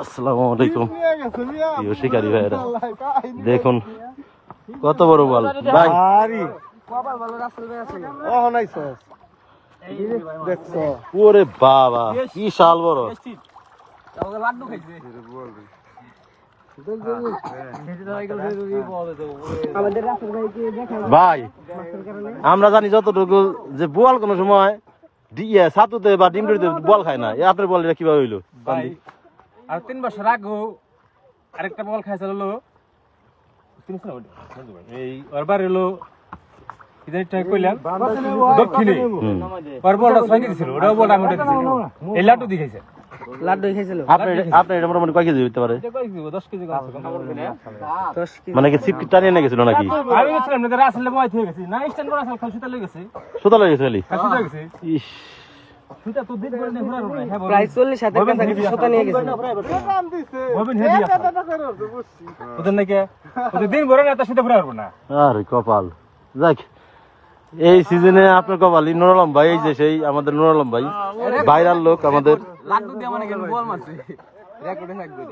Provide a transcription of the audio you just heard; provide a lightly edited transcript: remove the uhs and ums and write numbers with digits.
আসসালামু আলাইকুম প্রিয় শিকারী ভাইরা, দেখুন কত বড় বল ভাই। ওরে বাবা কি শাল বড়। ভাই আমরা জানি যতটুকু যে বোয়াল কোন সময় ছাতুতে বা ডিম ডিমে বল খায় না, আপনার বল কিভাবে হইলো? আর 3 বছর আগেও আরেকটা বল খাইছিল হলো এই ওরবার হলো ইদাইটা কইলাম দক্ষিণে ওর বলটা ছয় কেজি ছিল, ওটাও বলটা আমি দিয়েছিল, এই লাড্ডু দিয়েছে লাড্ডু খাইছিল। আপনি এটা মোটামুটি কয় কেজি হইতে পারে? 10 কেজি মানে কি ছিপ টানিয়ে নিয়ে গেছিল নাকি? আমি গেছিলাম না, আসলে বয় থেকে গেছি না, স্ট্যান্ড করা আসলে সুতা লয়ে গেছে, সুতা লয়ে গেছে খালি সুতা গেছে। ইস সুতা তো দিন করে ঘুরা রুনা হ্যাঁ প্রায় 40,000 টাকা থেকে সুতা নিয়ে গেছে। ববিন হেভি আছে ওদের নাকি ওদের দিন ভরে না তা সুতা ঘুরা রুনা। আরে কপাল যাক, এই সিজনে আপনার কপালই নুর আলম ভাই, এই যে সেই আমাদের নুর আলম ভাই ভাইরাল লোক আমাদের। লাড্ডু দিয়ে মানে বল মারছে রেকর্ডে থাকবে।